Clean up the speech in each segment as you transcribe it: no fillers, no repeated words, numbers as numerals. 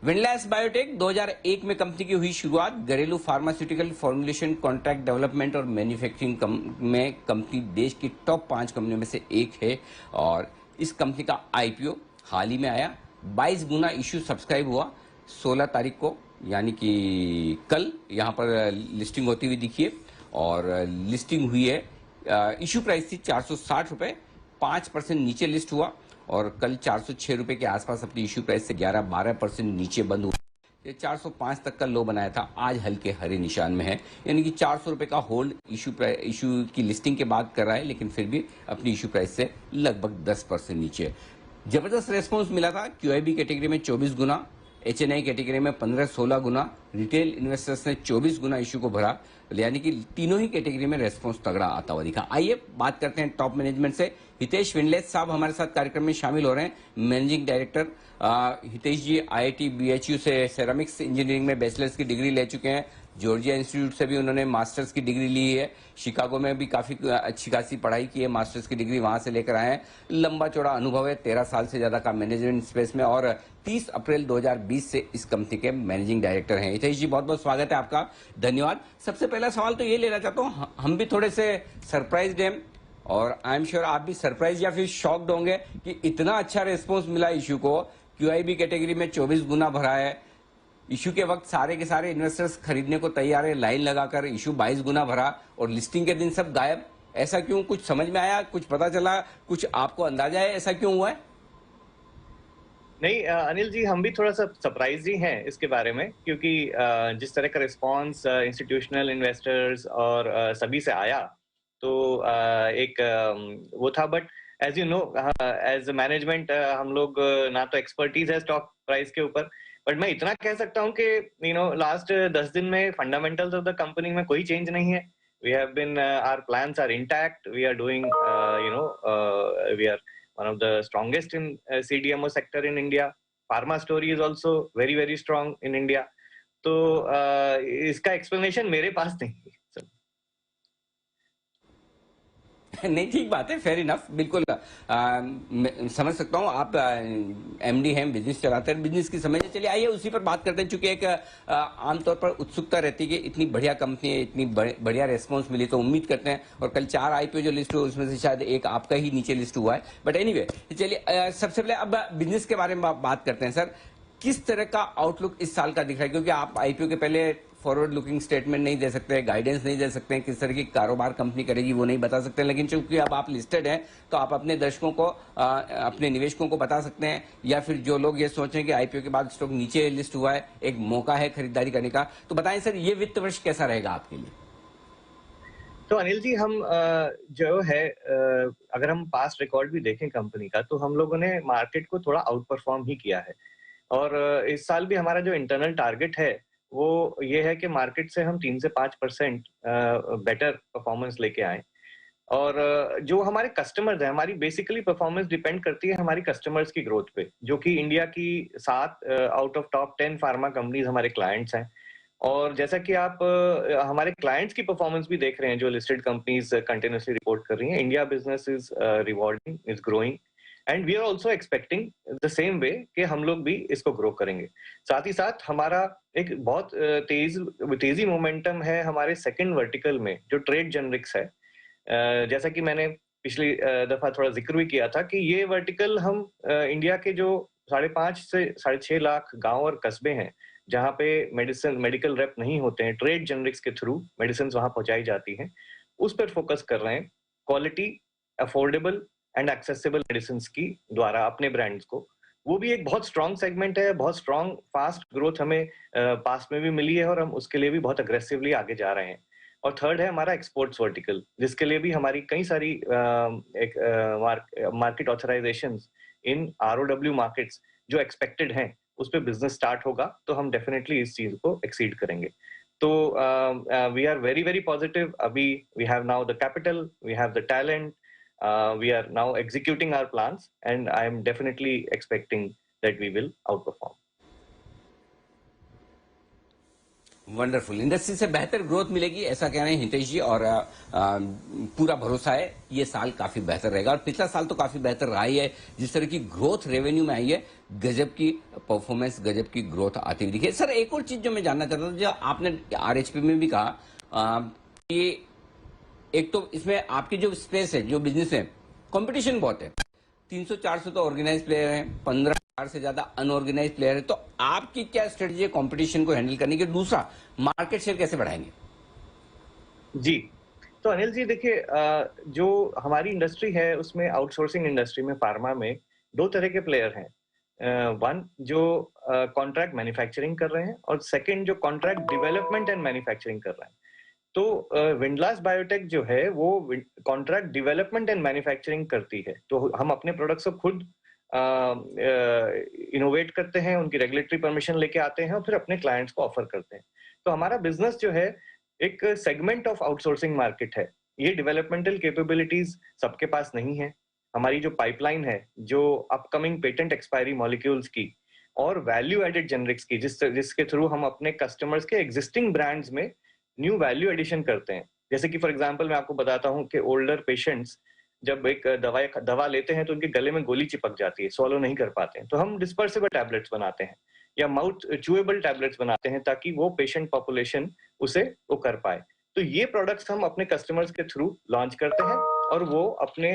विनलैस biotech 2001 में company की हुई शुरुआत। घरेलू फार्मास्यूटिकल फॉर्मुलेशन, कॉन्ट्रैक्ट डेवलपमेंट और मैन्युफैक्चरिंग में कंपनी देश की टॉप 5 कंपनियों में से एक है और इस कंपनी का आईपीओ हाल ही में आया। 22 गुना इश्यू सब्सक्राइब हुआ 16 तारीख को, यानी कि कल यहाँ पर लिस्टिंग होती हुई दिखी है और लिस्टिंग हुई है। इश्यू प्राइस थी 460 रुपए, 5% नीचे लिस्ट हुआ और कल 406 रुपए के आसपास अपनी इश्यू प्राइस से 11-12% नीचे बंद हुआ। ये 405 तक का लो बनाया था, आज हल्के हरे निशान में है, यानी कि 400 रुपए का होल्ड इश्यू की लिस्टिंग के बाद कर रहा है, लेकिन फिर भी अपनी इश्यू प्राइस से लगभग 10% नीचे। जबरदस्त रेस्पॉन्स मिला था। क्यूआईबी कैटेगरी में 24 गुना, एचएनआई कैटेगरी में 15-16 गुना, रिटेल इन्वेस्टर्स ने 24 गुना इश्यू को भरा, यानी कि तीनों ही कैटेगरी में रेस्पॉन्स तगड़ा आता हुआ दिखा। आइए बात करते हैं टॉप मैनेजमेंट से। हितेश विनलेस साहब हमारे साथ कार्यक्रम में शामिल हो रहे हैं, मैनेजिंग डायरेक्टर। हितेश जी आईआईटी बीएचयू से सेरामिक्स इंजीनियरिंग में बैचलर्स की डिग्री ले चुके हैं। जॉर्जिया इंस्टीट्यूट से भी उन्होंने मास्टर्स की डिग्री ली है। शिकागो में भी काफी अच्छी खासी पढ़ाई की है, मास्टर्स की डिग्री वहां से लेकर आए हैं। लंबा चौड़ा अनुभव है, 13 साल से ज्यादा का मैनेजमेंट स्पेस में और 30 अप्रैल 2020 से इस कंपनी के मैनेजिंग डायरेक्टर हैं। हितेश जी बहुत बहुत स्वागत है आपका, धन्यवाद। सबसे पहला सवाल तो ये लेना चाहता हूँ, हम भी थोड़े से सरप्राइज्ड हैं और आई एम श्योर आप भी सरप्राइज या फिर शॉक्ड होंगे कि इतना अच्छा रिस्पॉन्स मिला इश्यू को। क्यूआईबी कैटेगरी में 24 गुना भरा है। इश्यू के वक्त सारे के सारे इन्वेस्टर्स खरीदने को तैयार है, लाइन लगाकर इश्यू 22 गुना भरा और लिस्टिंग के दिन सब गायब। ऐसा क्यों? कुछ समझ में आया, कुछ पता चला, कुछ आपको अंदाजा है ऐसा क्यों हुआ है? नहीं अनिल जी, हम भी थोड़ा सा सरप्राइज ही हैं इसके बारे में, क्योंकि जिस तरह का रिस्पांस इंस्टीट्यूशनल इन्वेस्टर्स और सभी से आया, तो एक वो था। But as you know, as management हम लोग ना तो एक्सपर्टीज है स्टॉक प्राइस के ऊपर, बट मैं इतना कह सकता हूँ कि लास्ट 10 दिन में फंडामेंटल्स ऑफ द कंपनी में कोई चेंज नहीं है। We have been, our plans are intact, we are doing, we are one of the strongest in CDMO sector in India. Pharma story is also very very strong in India. तो इसका explanation मेरे पास नहीं है। नहीं, ठीक बात है, fair enough, बिल्कुल। समझ सकता हूँ, आप एमडी हैं, बिजनेस चलाते हैं, बिजनेस की समझ। चलिए आइए उसी पर बात करते हैं, चूंकि एक आमतौर पर उत्सुकता रहती है कि इतनी बढ़िया कंपनी है, इतनी बढ़िया रेस्पॉन्स मिली, तो उम्मीद करते हैं। और कल 4 आईपीओ जो लिस्ट हुए उसमें से शायद एक आपका ही नीचे लिस्ट हुआ है, बट एनीवे चलिए सबसे पहले अब बिजनेस के बारे में बात करते हैं। सर, किस तरह का आउटलुक इस साल का दिख रहा है? क्योंकि आप आईपीओ के पहले फॉरवर्ड लुकिंग स्टेटमेंट नहीं दे सकते, गाइडेंस नहीं दे सकते हैं, किस तरह की कारोबार कंपनी करेगी वो नहीं बता सकते, लेकिन चूंकि अब आप लिस्टेड हैं तो आप अपने दर्शकों को, अपने निवेशकों को बता सकते हैं, या फिर जो लोग ये सोचें कि आईपीओ के बाद स्टॉक नीचे लिस्ट हुआ है, एक मौका है खरीदारी करने का, तो बताएं सर ये वित्त वर्ष कैसा रहेगा आपके लिए? तो अनिल जी, हम जो है, अगर हम पास्ट रिकॉर्ड भी देखें कंपनी का, तो हम लोगों ने मार्केट को थोड़ा आउट परफॉर्म ही किया है। और इस साल भी हमारा जो इंटरनल टारगेट है वो ये है कि मार्केट से हम 3 से 5% बेटर परफॉर्मेंस लेके आए। और जो हमारे कस्टमर्स हैं, हमारी बेसिकली परफॉर्मेंस डिपेंड करती है हमारी कस्टमर्स की ग्रोथ पे, जो कि इंडिया की 7 out of top 10 pharma companies हमारे क्लाइंट्स हैं। और जैसा कि आप हमारे क्लाइंट्स की परफॉर्मेंस भी देख रहे हैं, जो लिस्टेड कंपनीज कंटिन्यूसली रिपोर्ट कर रही हैं, India business is rewarding, is growing, and we are also expecting the same way कि हम लोग भी इसको ग्रो करेंगे। साथ ही साथ हमारा एक बहुत तेजी मोमेंटम है हमारे सेकंड वर्टिकल में, जो ट्रेड जेनरिक्स है। जैसा कि मैंने पिछली दफा थोड़ा जिक्र भी किया था कि ये वर्टिकल हम इंडिया के जो 5.5 से 6.5 लाख गांव और कस्बे हैं, जहाँ पे मेडिकल रेप नहीं होते हैं, ट्रेड जेनरिक्स के थ्रू मेडिसिन वहां पहुंचाई जाती हैं, उस पर फोकस कर रहे हैं। Quality, affordable and accessible medicine की द्वारा अपने ब्रांड्स को, वो भी एक बहुत स्ट्रॉन्ग सेगमेंट है, बहुत स्ट्रॉन्ग फास्ट ग्रोथ हमें पास्ट में भी मिली है और हम उसके लिए भी बहुत अग्रेसिवली आगे जा रहे हैं। और थर्ड है हमारा एक्सपोर्ट्स वर्टिकल, जिसके लिए भी हमारी कई सारी मार्केट ऑथराइजेशंस इन आरओडब्ल्यू मार्केट्स जो एक्सपेक्टेड हैं, उस पर बिजनेस स्टार्ट होगा तो हम डेफिनेटली इस चीज को एक्सीड करेंगे। तो we are very very positive. अभी we have now the capital, we have the talent, we are now executing our plans, and I am definitely expecting that we will outperform. Wonderful. Industry से बेहतर growth मिलेगी ऐसा कह रहे हैं हितेश जी, और पूरा भरोसा है ये साल काफी बेहतर रहेगा। और पिछला साल तो काफी बेहतर रहा ही है। जिस तरह की ग्रोथ रेवेन्यू में आई है, गजब की परफॉर्मेंस, गजब की ग्रोथ आती हुई दिखी है। सर एक और चीज जो मैं जानना चाहता था, जो आपने आरएचपी में भी कहा कि एक तो इसमें आपकी जो स्पेस है, जो बिजनेस है, कंपटीशन बहुत है। 300-400 तो ऑर्गेनाइज प्लेयर हैं, 15,000 से ज्यादा अनऑर्गेनाइज प्लेयर है। तो आपकी क्या स्ट्रेटजी है कंपटीशन को हैंडल करने की? दूसरा, मार्केट शेयर कैसे बढ़ाएंगे? जी, तो अनिल जी देखिए, जो हमारी इंडस्ट्री है उसमें, आउटसोर्सिंग इंडस्ट्री में, फार्मा में दो तरह के प्लेयर हैं। वन जो कॉन्ट्रैक्ट मैन्युफैक्चरिंग कर रहे हैं, और सेकंड जो कॉन्ट्रैक्ट डेवलपमेंट एंड मैन्युफैक्चरिंग कर रहे हैं। तो विंडलास बायोटेक जो है वो कॉन्ट्रैक्ट डेवलपमेंट एंड मैन्युफैक्चरिंग करती है। तो हम अपने प्रोडक्ट्स को खुद इनोवेट करते हैं, उनकी रेगुलेटरी परमिशन लेके आते हैं और फिर अपने क्लाइंट्स को ऑफर करते हैं। तो हमारा बिजनेस जो है एक सेगमेंट ऑफ आउटसोर्सिंग मार्केट है। ये डेवलपमेंटल कैपेबिलिटीज सबके पास नहीं है। हमारी जो पाइपलाइन है, जो अपकमिंग पेटेंट एक्सपायरी मॉलिक्यूल्स की और वैल्यू एडेड जेनरिक्स की, जिसके थ्रू हम अपने कस्टमर्स के एग्जिस्टिंग ब्रांड्स में न्यू वैल्यू एडिशन करते हैं। जैसे कि फॉर एग्जांपल मैं आपको बताता हूँ कि ओल्डर पेशेंट्स जब एक दवा लेते हैं तो उनके गले में गोली चिपक जाती है, सॉलो नहीं कर पाते हैं, तो हम डिस्पर्सिबल टैबलेट्स बनाते हैं या माउथ च्यूएबल टैबलेट्स बनाते हैं ताकि वो पेशेंट पॉपुलेशन उसे वो कर पाए। तो ये प्रोडक्ट्स हम अपने कस्टमर्स के थ्रू लॉन्च करते हैं और वो अपने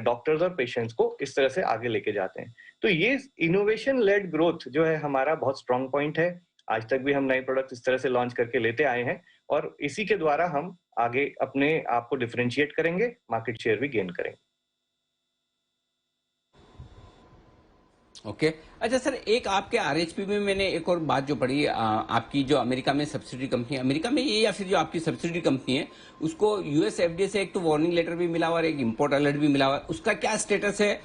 डॉक्टर्स और पेशेंट्स को इस तरह से आगे लेके जाते हैं। तो ये इनोवेशन लेड ग्रोथ जो है हमारा बहुत स्ट्रॉन्ग पॉइंट है। आज तक भी हम नए प्रोडक्ट इस तरह से लॉन्च करके लेते आए हैं और इसी के द्वारा हम आगे अपने आप को डिफरेंशिएट करेंगे, मार्केट शेयर भी गेन करेंगे। ओके अच्छा सर, एक आपके आरएचपी में मैंने एक और बात जो पढ़ी, आपकी जो अमेरिका में सब्सिडी कंपनी है, अमेरिका में ये या फिर जो आपकी सब्सिडी कंपनी है, उसको यूएस एफडीए से एक तो वार्निंग लेटर भी मिला हुआ और एक इंपोर्ट अलर्ट भी मिला हुआ है। उसका क्या स्टेटस है?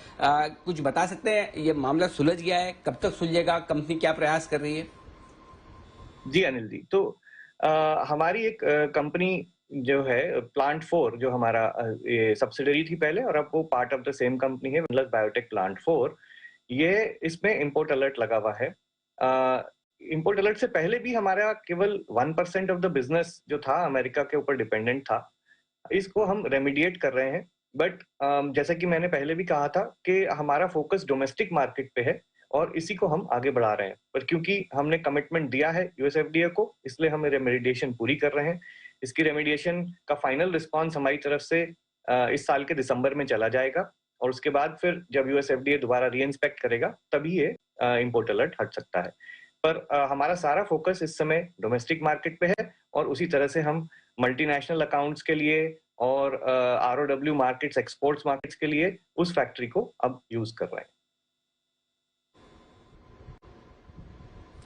कुछ बता सकते हैं? ये मामला सुलझ गया है? कब तक सुलझेगा? कंपनी क्या प्रयास कर रही है? जी अनिल जी, तो हमारी एक कंपनी जो है प्लांट 4, जो हमारा ये सब्सिडरी थी पहले और अब वो part of the same company है, विंडलास बायोटेक प्लांट 4। ये इसमें इंपोर्ट अलर्ट लगा हुआ है। इंपोर्ट अलर्ट से पहले भी हमारा केवल 1% ऑफ द बिजनेस जो था अमेरिका के ऊपर डिपेंडेंट था। इसको हम रेमिडिएट कर रहे हैं, बट जैसा कि मैंने पहले भी कहा था कि हमारा फोकस डोमेस्टिक मार्केट पे है और इसी को हम आगे बढ़ा रहे हैं। पर क्योंकि हमने कमिटमेंट दिया है यूएसएफडीए को, इसलिए हम रेमेडिएशन पूरी कर रहे हैं। इसकी रेमेडिएशन का फाइनल रिस्पांस हमारी तरफ से इस साल के दिसंबर में चला जाएगा और उसके बाद फिर जब यूएसएफडीए दोबारा री इंस्पेक्ट करेगा तभी ये इंपोर्ट अलर्ट हट सकता है। पर हमारा सारा फोकस इस समय डोमेस्टिक मार्केट पे है और उसी तरह से हम मल्टीनेशनल अकाउंट्स के लिए और आरओडब्ल्यू मार्केट्स, एक्सपोर्ट्स मार्केट्स के लिए उस फैक्ट्री को अब यूज कर रहे हैं।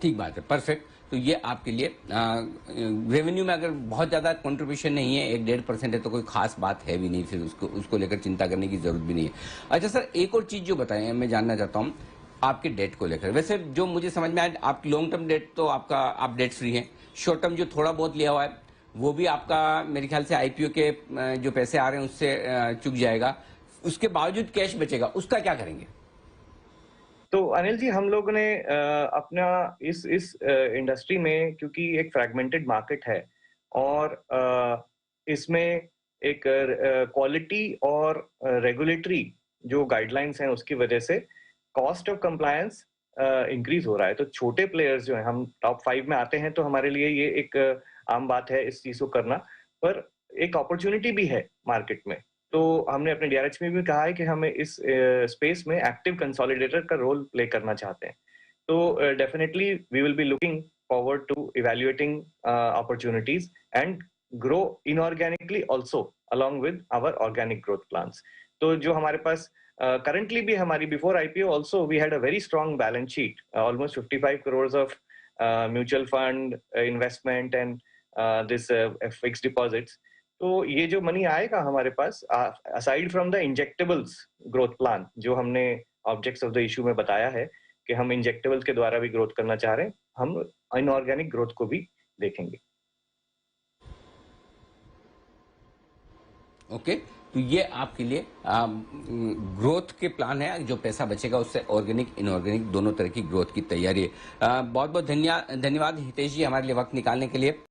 ठीक बात है, परफेक्ट। तो ये आपके लिए रेवेन्यू में अगर बहुत ज्यादा कंट्रीब्यूशन नहीं है, 1-1.5% है, तो कोई खास बात है भी नहीं, फिर उसको लेकर चिंता करने की जरूरत भी नहीं है। अच्छा सर, एक और चीज जो बताएं, मैं जानना चाहता हूं आपके डेट को लेकर। वैसे जो मुझे समझ में आया, आपकी लॉन्ग टर्म डेट तो आप डेट फ्री हैं। शॉर्ट टर्म जो थोड़ा बहुत लिया हुआ है वो भी आपका मेरे ख्याल से आईपीओ के जो पैसे आ रहे हैं उससे चुक जाएगा। उसके बावजूद कैश बचेगा, उसका क्या करेंगे? तो अनिल जी, हम लोगों ने अपना इस इंडस्ट्री में, क्योंकि एक फ्रैगमेंटेड मार्केट है और इसमें एक क्वालिटी और रेगुलेटरी जो गाइडलाइंस हैं उसकी वजह से कॉस्ट ऑफ कंप्लायंस इंक्रीज हो रहा है। तो छोटे प्लेयर्स जो हैं, हम टॉप 5 में आते हैं तो हमारे लिए ये एक आम बात है इस चीज को करना, पर एक अपॉर्चुनिटी भी है मार्केट में। तो हमने अपने डीआरएच में भी कहा है कि हमें इस स्पेस में एक्टिव कंसोलिडेटर का रोल प्ले करना चाहते हैं। तो definitely we will be looking forward to evaluating opportunities and grow inorganically also along with our organic growth plans. तो जो हमारे पास करंटली भी हमारी before IPO also we had a very strong balance sheet, almost 55 crore of mutual fund investment and this fixed deposits. तो ये जो money आएगा हमारे पास, aside from the injectables growth plan, जो हमने ऑब्जेक्ट्स ऑफ द इशू में बताया है कि हम इंजेक्टेबल्स के द्वारा भी ग्रोथ करना चाह रहे हैं, हम इनऑर्गेनिक ग्रोथ को भी देखेंगे। ओके, तो ये आपके लिए ग्रोथ के प्लान है, जो पैसा बचेगा उससे ऑर्गेनिक इनऑर्गेनिक दोनों तरह की ग्रोथ की तैयारी है। बहुत बहुत धन्यवाद हितेश जी हमारे लिए वक्त निकालने के लिए।